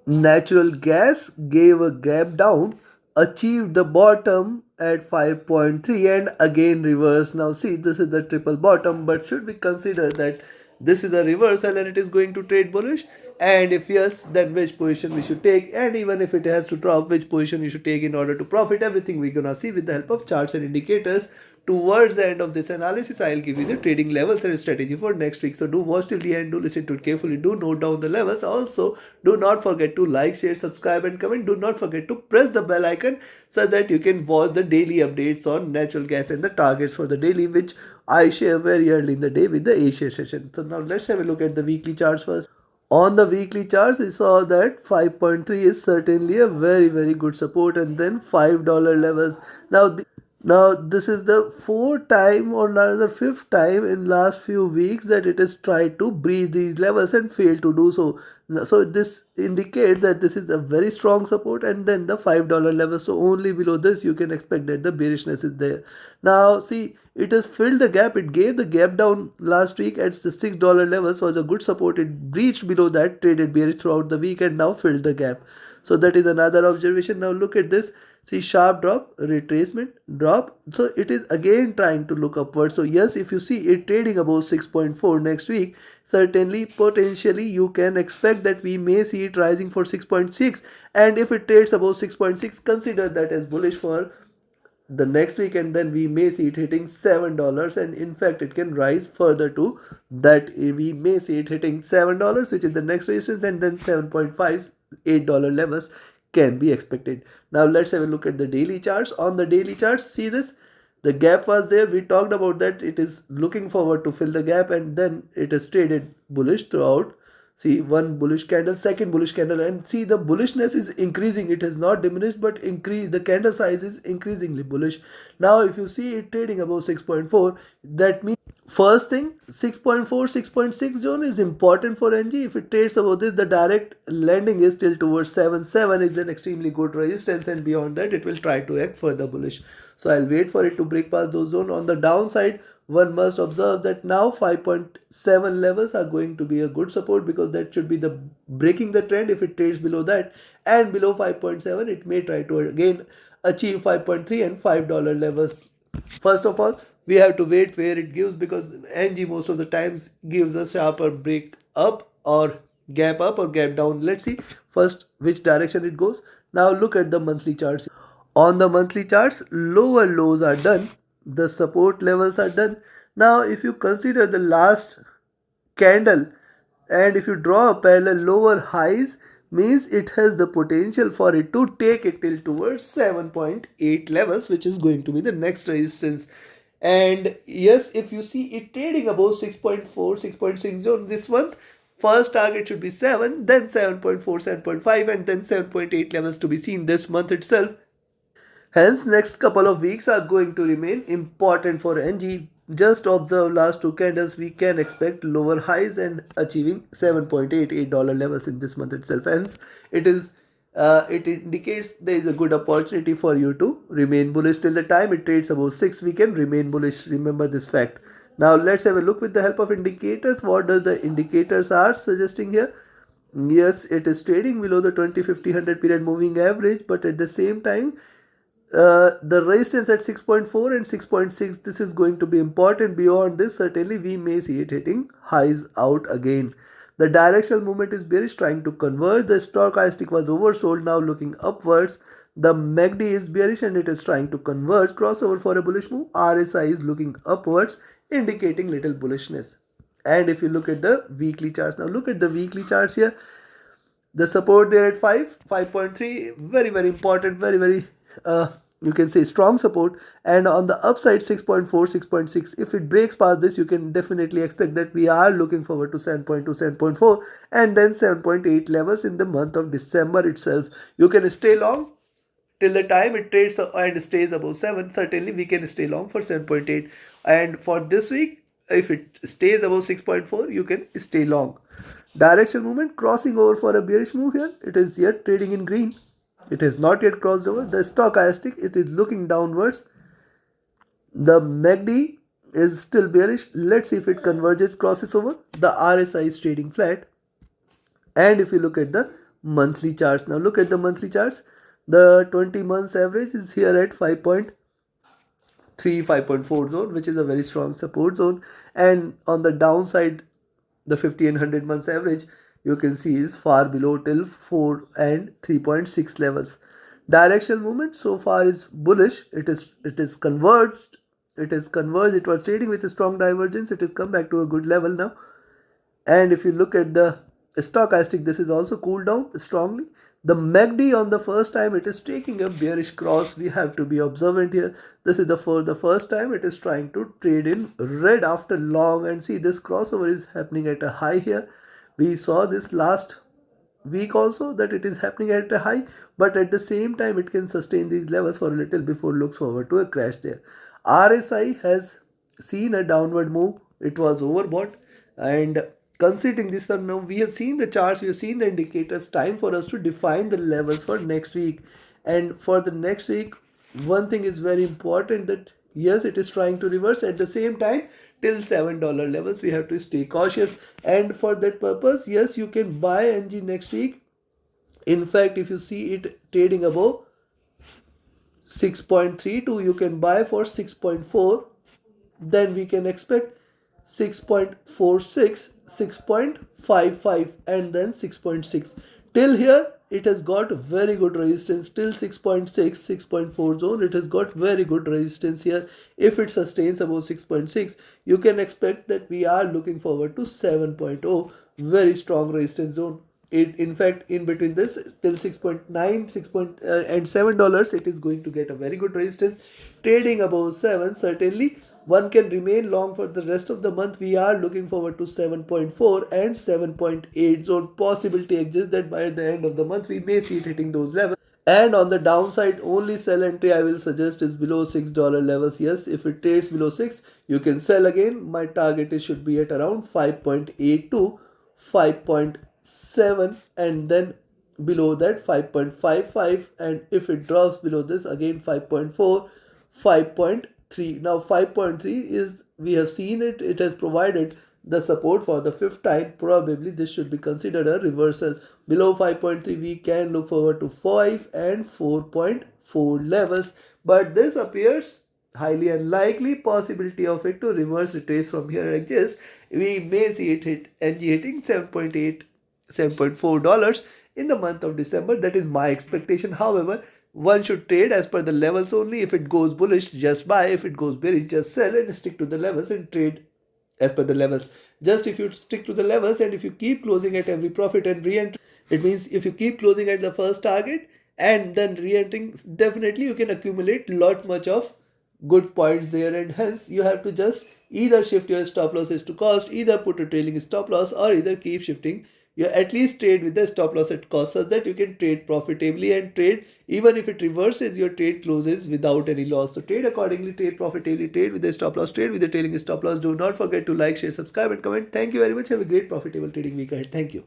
Natural gas gave a gap down, achieved the bottom at 5.3 and again reversed. Now see, this is the triple bottom, but should we consider that this is a reversal and it is going to trade bullish? And if yes, then which position we should take, and even if it has to drop, which position you should take in order to profit? Everything we're gonna see with the help of charts and indicators. Towards the end of this analysis, I'll give you the trading levels and strategy for next week. So do watch till the end, do listen to it carefully, do note down the levels. Also, do not forget to like, share, subscribe and comment. Do not forget to press the bell icon so that you can watch the daily updates on natural gas and the targets for the daily, which I share very early in the day with the A-share session. So now let's have a look at the weekly charts first. On the weekly charts, we saw that 5.3 is certainly a very good support, and then $5 levels. Now this is the fourth time or rather fifth time in last few weeks that it has tried to breach these levels and failed to do so. So this indicates that this is a very strong support, and then the $5 level. So only below this you can expect that the bearishness is there. Now see, it has filled the gap. It gave the gap down last week at the $6 levels, was a good support. It breached below that, traded bearish throughout the week and now filled the gap. So that is another observation. Now look at this. See, sharp drop, retracement, drop. So it is again trying to look upward. So yes, if you see it trading above 6.4 next week, certainly potentially you can expect that we may see it rising for 6.6. And if it trades above 6.6, consider that as bullish for the next week, and then we may see it hitting $7, and in fact it can rise further to that. We may see it hitting $7, which is the next resistance, and then 7.5 $8 levels can be expected. Now let's have a look at the daily charts. On the daily charts, see this, the gap was there. We talked about that. It is looking forward to fill the gap, and then it has traded bullish throughout. See, one bullish candle, second bullish candle, and see the bullishness is increasing. It has not diminished but increased. The candle size is increasingly bullish. Now if you see it trading above 6.4, that means first thing, 6.4 6.6 zone is important for NG. If it trades above this, the direct landing is still towards 7.7 is an extremely good resistance, and beyond that it will try to act further bullish. So I'll wait for it to break past those zones. On the downside, one must observe that now 5.7 levels are going to be a good support, because that should be the breaking the trend. If it trades below that and below 5.7, it may try to again achieve 5.3 and $5 levels. First of all, we have to wait where it gives, because NG most of the times gives a sharper break up or gap down. Let's see first which direction it goes. Now look at the monthly charts. On the monthly charts, lower lows are done, the support levels are done. Now if you consider the last candle, and if you draw a parallel, lower highs means it has the potential for it to take it till towards 7.8 levels, which is going to be the next resistance. And yes, if you see it trading above 6.4 6.6 zone this month, first target should be 7, then 7.4 7.5, and then 7.8 levels to be seen this month itself. Hence, next couple of weeks are going to remain important for NG. Just observe last two candles, we can expect lower highs and achieving 7.88 dollar levels in this month itself. Hence, it indicates there is a good opportunity for you to remain bullish till the time it trades above 6. We can remain bullish. Remember this fact. Now let's have a look with the help of indicators. What does the indicators are suggesting here? Yes, it is trading below the 20, 50, 100 period moving average, but at the same time the resistance at 6.4 and 6.6, this is going to be important. Beyond this, certainly we may see it hitting highs out again. The directional movement is bearish, trying to converge. The stochastic was oversold, now looking upwards. The MACD is bearish and it is trying to converge, crossover for a bullish move. RSI is looking upwards, indicating little bullishness. And if you look at the weekly charts, now look at the weekly charts here. The support there at 5.3, very important, very you can say strong support. And on the upside 6.4 6.6, if it breaks past this, you can definitely expect that we are looking forward to 7.2 7.4 and then 7.8 levels in the month of December itself. You can stay long till the time it trades and stays above 7. Certainly we can stay long for 7.8, and for this week if it stays above 6.4, you can stay long. Direction movement crossing over for a bearish move here. It is yet trading in green. It has not yet crossed over. The stochastic, it is looking downwards. The MACD is still bearish. Let's see if it converges, crosses over. The RSI is trading flat. And if you look at the monthly charts. Now look at the monthly charts. The 20 months average is here at 5.3, 5.4 zone, which is a very strong support zone. And on the downside, the 50 and 100 months average you can see is far below till 4 and 3.6 levels. Directional movement so far is bullish. It is converged. It was trading with a strong divergence. It has come back to a good level now. And if you look at the stochastic, this is also cooled down strongly. The MACD on the first time it is taking a bearish cross. We have to be observant here. This is for the first time it is trying to trade in red after long, and see this crossover is happening at a high here. We saw this last week also that it is happening at a high, but at the same time it can sustain these levels for a little before looks forward to a crash there. RSI has seen a downward move. It was overbought, and considering this now we have seen the charts, we have seen the indicators. Time for us to define the levels for next week. And for the next week, one thing is very important, that yes, it is trying to reverse. At the same time, till $7 levels we have to stay cautious, and for that purpose, yes, you can buy NG next week. In fact, if you see it trading above 6.32, you can buy for 6.4. Then we can expect 6.46, 6.55, and then 6.6. Till here it has got very good resistance. Till 6.6, 6.4 zone it has got very good resistance here. If it sustains above 6.6, you can expect that we are looking forward to 7.0, very strong resistance zone. In fact, in between this till 6.9, 6 and $7, it is going to get a very good resistance. Trading above 7, certainly one can remain long for the rest of the month. We are looking forward to 7.4 and 7.8 zone. Possibility exists that by the end of the month we may see it hitting those levels. And on the downside, only sell entry I will suggest is below $6 levels. Yes, if it trades below 6, you can sell again. My target is should be at around 5.8 to 5.7, and then below that 5.55, and if it drops below this again 5.4, 5.3. Now 5.3 is, we have seen it has provided the support for the fifth time. Probably this should be considered a reversal. Below 5.3 we can look forward to 5 and 4.4 levels, but this appears highly unlikely. Possibility of it to reverse retrace from here exists. We may see it hit NG hitting 7.8, $7.4 in the month of December. That is my expectation. However, one should trade as per the levels only. If it goes bullish, just buy. If it goes bearish, just sell and stick to the levels and trade as per the levels. Just if you stick to the levels, and if you keep closing at every profit and re-entry, it means if you keep closing at the first target and then re-entering, definitely you can accumulate lot much of good points there, and hence you have to just either shift your stop losses to cost, either put a trailing stop loss, or either keep shifting. You at least trade with the stop loss at cost, such that you can trade profitably, and trade even if it reverses, your trade closes without any loss. So trade accordingly, trade profitably, trade with the stop loss, trade with the trailing stop loss. Do not forget to like, share, subscribe, and comment. Thank you very much. Have a great profitable trading week ahead. Thank you.